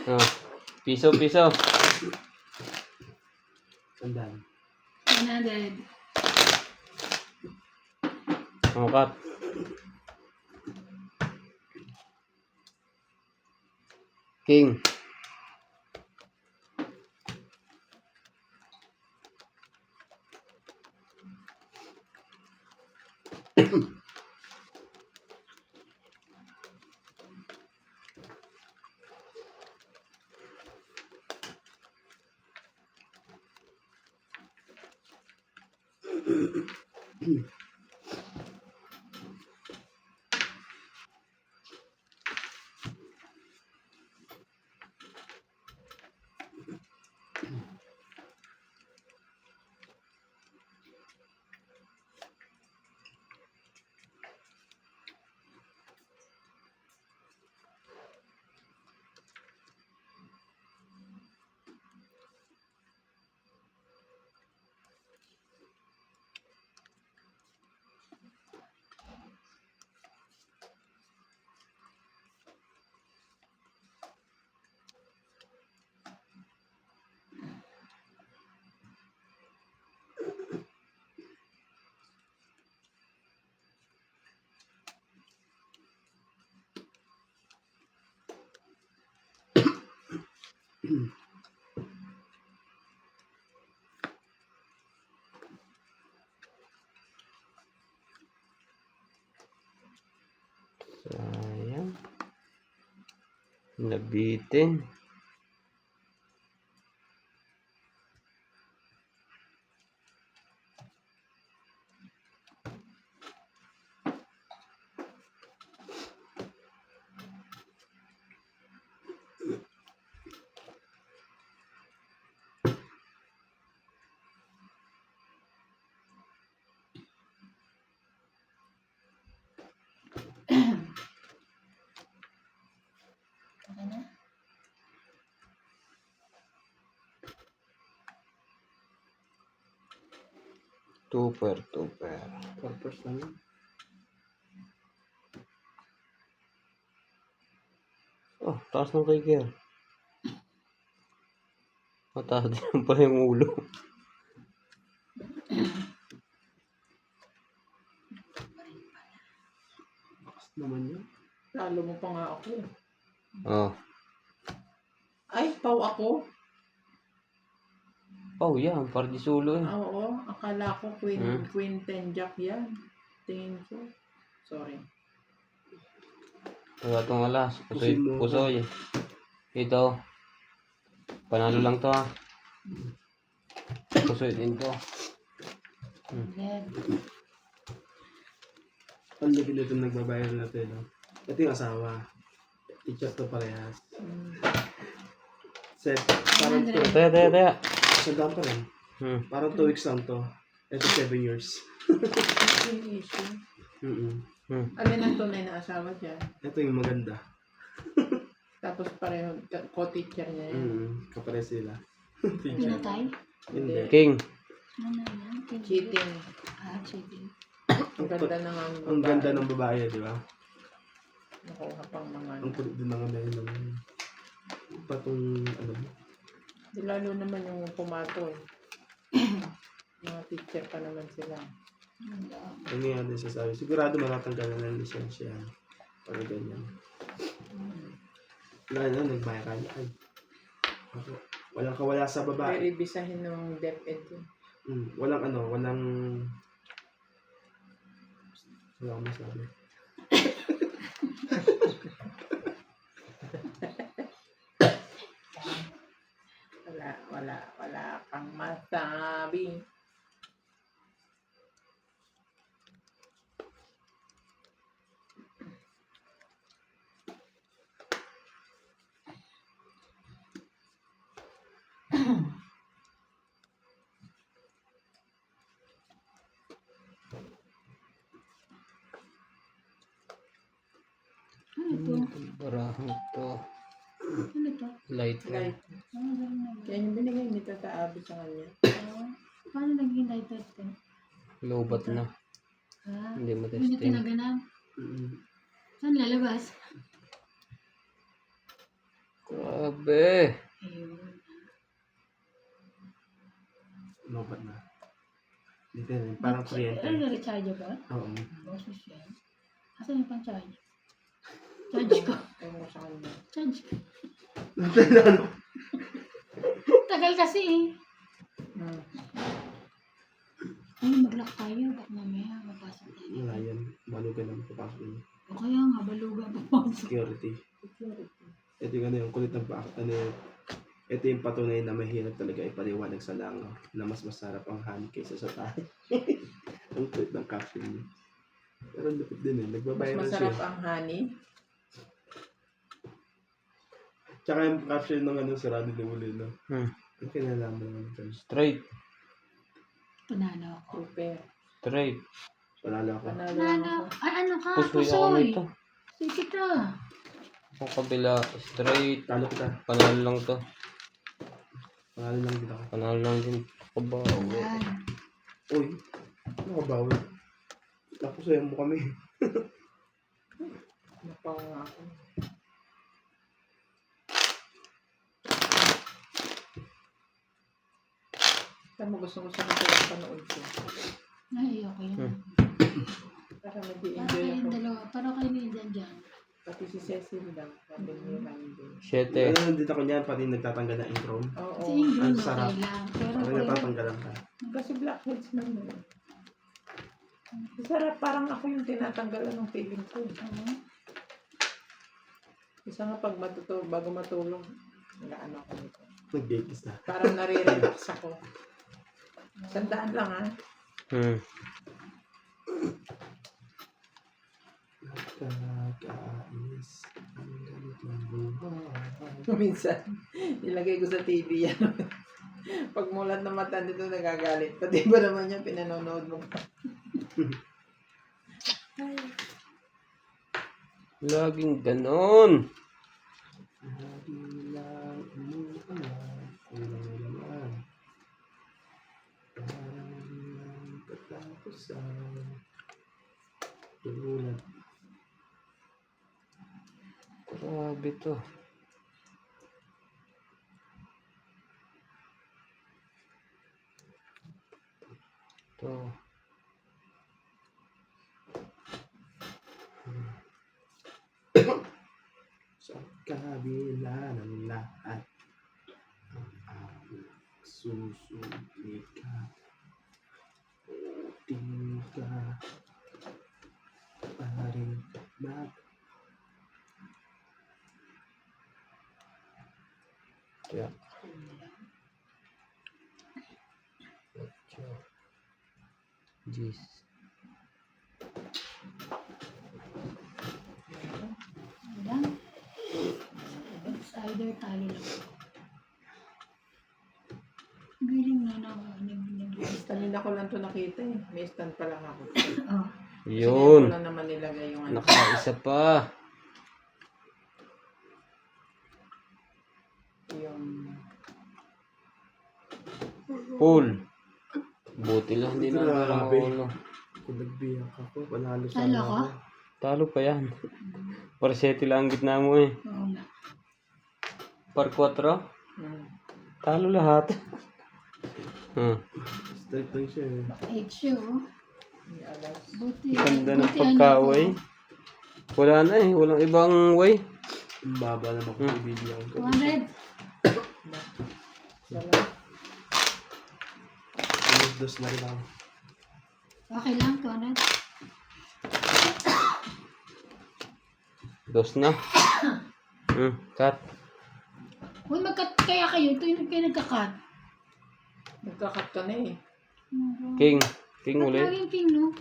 Oh. Piso. Sandaan. 100. Angkat. King. Sayang. Nabitin. Okay na? Tuper. Purpose lang yun. Oh, taas ng kay mataas din pala yung ulo. Bakas naman yun. Lalo mo pa nga ako. Oh. Ay, pau ako. Oh, yan. Para di sulo eh. Oo, akala ko Queen 10 Jack yan. Tingin ko. Sorry. Wala itong alas. Pusoy mo. Pusoy. Ito. Panalo lang to ha. Pusoy din to. Red. Ang lagi nito nagbabayad natin. No? Ito yung asawa. Teacher to parehas. Set. Parang to. Taya. Sandaan pa rin. Parang 2 weeks lang to. Ito 7 years. Yung issue. Alin ang tunay na asawa dyan? Ito yung maganda. Tapos pareho, co-teacher niya yan. Kapare sila. Pinatay? Hindi. King. Ano yan? Cheating. Cheating. Ang ganda na nga ng Ang ganda ng babae, di ba? Nakuha pang mga Ang kulit din ng ano yun. Patong ano. Di lalo naman yung pumato eh. Mga teacher pa naman sila. Ano nga din sasabi. Sigurado matatanggal na ng lisensya. Para ganyan. Wala na, nagbaya ka niya. Ay. Walang kawala sa babae. Pero ibisahin ng DepEd yun. Walang ano, walang masabi. Wala kang masabi. Ano ito? Barahang to. Ano ito? Light. Light. Ganun naman. Kaya yung binigay ni Tata Abby sa kanya. Paano naging lighter ito? Lobat na. Hindi Hindi matesting. tinaganan. Saan lalabas? Grabe. Ayun. Lobat na. Dito na, parang kuryente. Ano na recharge ba? Oo. Boses yan. Asan yung pang charge? Charge ko. Ewan ko sa kanya. Charge ko. Ano? Tagal kasi eh. Hmm. Ay, mag-lock tayo. Baka mamaya mapasok tayo. Wala yan. Balugan naman papasok yun. O kaya nga, baluga papasok. Security. Security. Ito yung ano yung kulit ng ano yun. Ito yung patunay na mahirap talaga ipaliwanag sa langaw na mas masarap ang honey kaysa sa tayo. Ang kulit ng caption niya. Pero lupit din eh. Mas Nagbabayran masarap siya. ang honey. Tsaka yung caption ng ano sarado ni Uli, no? Hmm. Ang kinalaman naman dyan. Straight. Panalo ako. Prepare. Straight. Panalo ako. Panalo Panalo. ako. Ay, ano ka? Pusoy ako Pusoy. nito. Sige kita. Ang kabila, straight. Talo kita. Panalo lang to. Panalo lang din ako. Panalo lang din. Kabaw. Yan. Uy, ano ka bawi? Tapos ayaw mo kami. Napaw nga ako. Saan mo gusto ko yung panood ko? Ay, okay yan. Hmm. Para Para nag-enjoy kayong ako. dalawa. Para kayo nandyan dyan. Pati si Cecil lang. Sabi niya Randy. 7. Ano, dito ko niyan, pati nagtatanggal ng intro. Oo. Kasi yung ang green sarap. okay lang. Pero Parang kaya, natatanggalan ka. Kasi Blackheads man yun. Sarap, parang ako yung tinatanggalan ng feeling ko. Isa nga pag bago matulog, nagaan ako nito. Nag-gates na. Parang nare-relax ako. Sandaan lang ha. Hmm. Nakakainis ang ganitong buhay. Minsan, nilagay ko sa TV yan. Pag mulat na mata nito, nagagalit. Pati ba naman yan, pinanonood mo pa. Laging ganon. Lagi lang umuulan, kulang naman. Parang walang katapusan. Tulad. Grabe to. To. Sa kabila ng lahat, ang aming susunika. Di ka pa rin mag... Yeah. Jeez. Yan. It's either talo lang. Galing na Kanina ko lang to nakita eh. May stand pa lang ako. Oh. Kasi Yun. ko lang naman nilagay yung ano. Nakaisa pa. Yung... Full. Buti lang hindi na Grabe. nakaulo. Kung nagbiyak ako, panalo sa Talo ka? Talo pa yan. Par 7 lang ang gitna mo eh. Oo nga. Par 4. Hmm. Talo lahat. Straight lang siya eh. H.U. May alas. Buti. Ganda ng buti pagkaway. Wala na eh. Walang ibang way. Ang baba naman kung ibibigyan ko. 200. Salamat. Dos na rin ako. Okay lang, 200. Dos na. Cut. Uy, mag-cut kaya kayo. Ito yung kayo nagka-cut. Nagkakat ka na eh. King. King Ba't ulit. laging king, no?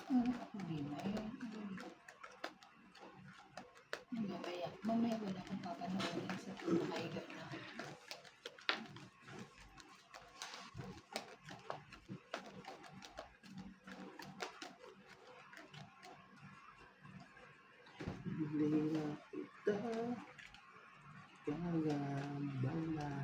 Hindi na yun. Mamaya wala akong papanoorin sa pinakaiga na. Hindi na kita gagambalain.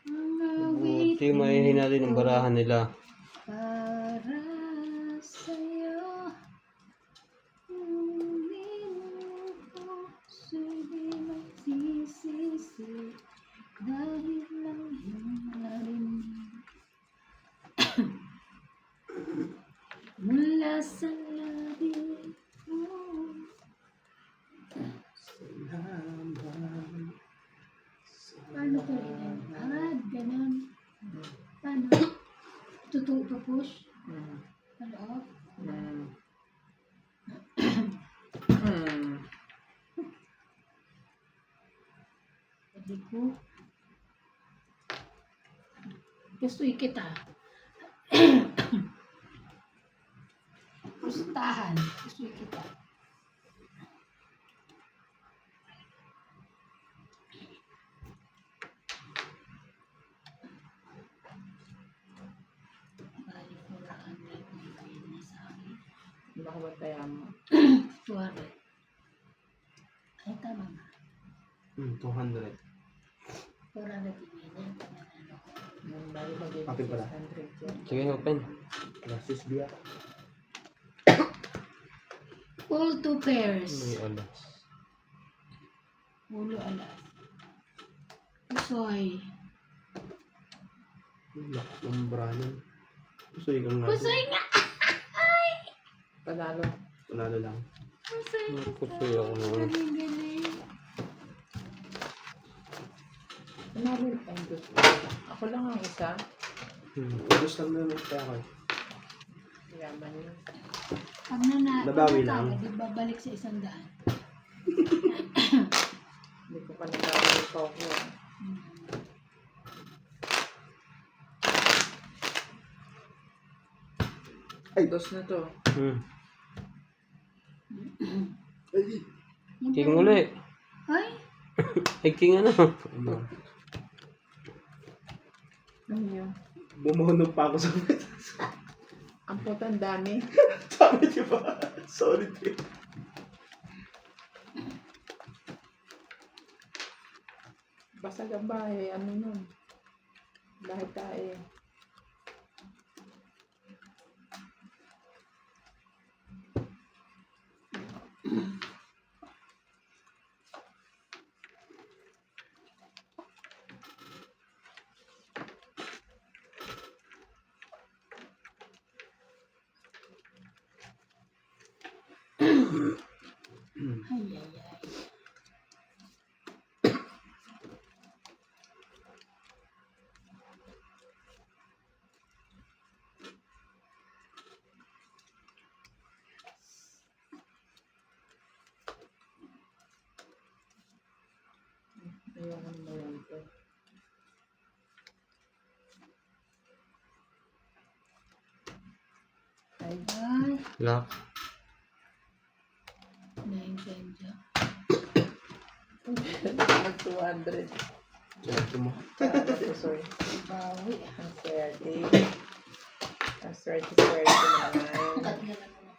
Mga Sige, maihin natin ang barahan nila. Para sa'yo, ang minuto, sa'yo'y magsisisi, dahil lang yung narinig. Mula sa labi mo. Paano to rin? Ganun. Paano? Push? Mm. Paloob? Mm. Pwede ko. Gusto'y kita. Pustahan. Gusto'y kita. Bali, 400 bigay na sa akin. Baka ba tayo mo? 200. Ay, tama ba? 200. 400 bigay na yung pananalo ko. Nang bali bagay Akin pala. 600 yan. Sige, open. Gracias, Bia. All two pairs. May alas. Ulo alas. Pusoy. Lak ng branan. Pusoy kang nga. Pusoy nga! Panalo. Panalo lang. Pusoy, Pusoy ako naman. galing. Panalo ang gusto. Ako lang ang isa. Gusto lang naman kaya ako. Yaman yun. Pag Nabawi lang. di babalik sa 100. Hindi ko pa nagkakaroon pa ako. Ay. Dos na to. Ay! King uli. Ay, Ay, king ano? Ano? Ano yun? Bumuhunog pa ako sa Ang putang dami. Sabi, di ba? Sorry, Bia. Basag ang bahay. Ano nun? Bahay tayo. ay, ay, ay. Ayoko na yan to. Ay, Ay, Lock. na-intendyo. mag 200. Swerte mo. Sorry. Bawi. Ang swerte. Ang swerte naman. Cut na lang mo.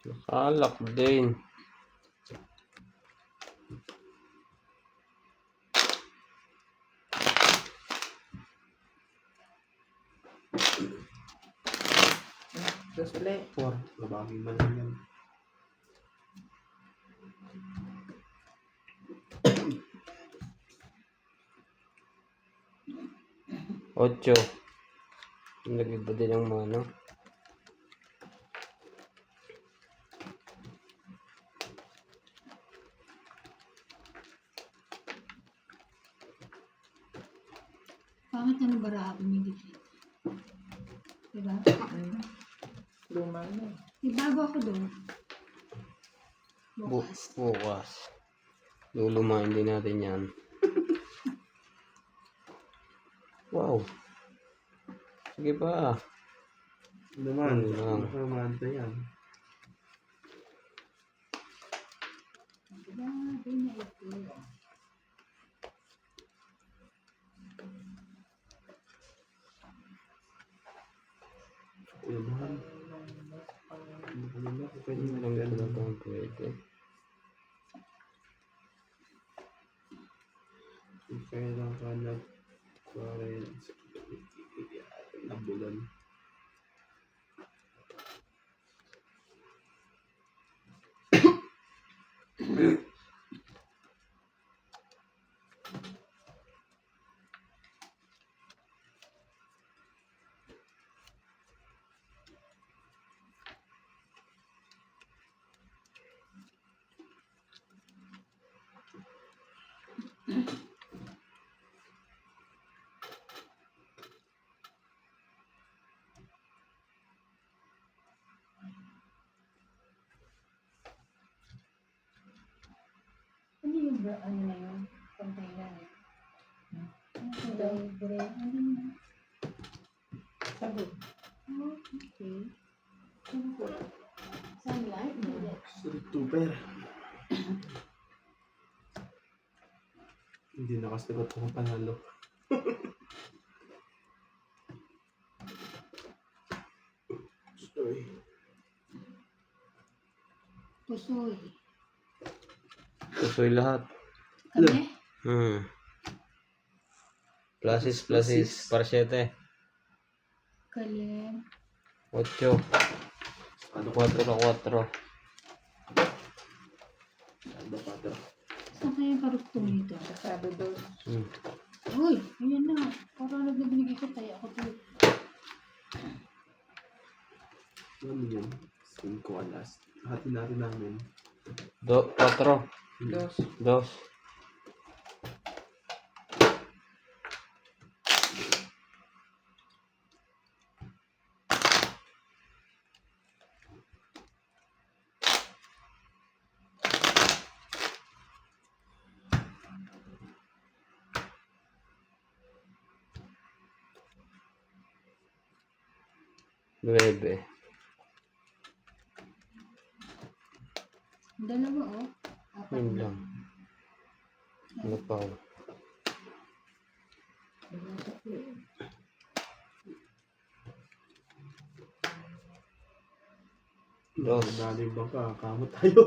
Nakalak din. Display. 4. Nabawi man lang yan. Ocho. Nag-iba din ang mano. Pangit na ng baraha pumigit. Diba? Luma na. Ibago ako doon. Bu Bukas. bukas. Lulumain din natin yan. Wow. Sige pa. Naman, Ano lang. nakamanta yan. Grabe na ito. Naman. Ano pwede mo lang Ito na ganun. ito ang pwede. Kaya lang ka Quartz. Nabulan. Ano yung ano na yun? Container. Ano kulay gray? Ano yun? Sabi. Oh, okay. Ano po? Sunlight? Hindi. Street Trooper. Hindi nakasagot kung panalo. Sorry. Pusoy. Pusoy lahat. Kami? Pluses, para 7. Kalim. 8. Ano 4 ka 4. Ano pa ito? Saan kaya yung karugtong nito? Sabi doon. Uy, ayan na. Parang nagbibigay ko tayo. Ako to. Ano yun? 5 alas. Hati natin namin. 4. Dos. 2. Nueve. Dalawa oh. Apat Yun na. lang. Ano pa? Dos. Dali ba ka? Kamot tayo.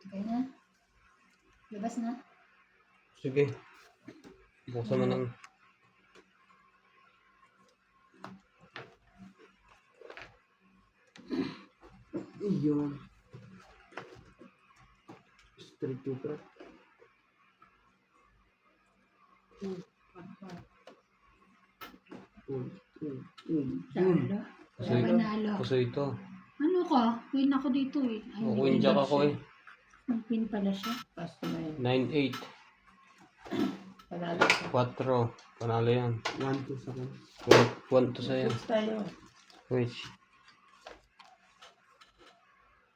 Okay na? Labas na? Sige. Buksan mo ng... Iyon. Street Trooper. Talo. Pusoy. Panalo. Pusoy ito. Ano ka? Queen ako dito eh. Ay, O, hindi Queen queen Jack ba ako siya? eh. Ang queen pala siya. Pasto na yun. 9-8. Panalo siya. 4. Panalo yan. 1, 2 sa kan. 1 to sa'yo. Switch tayo. Which?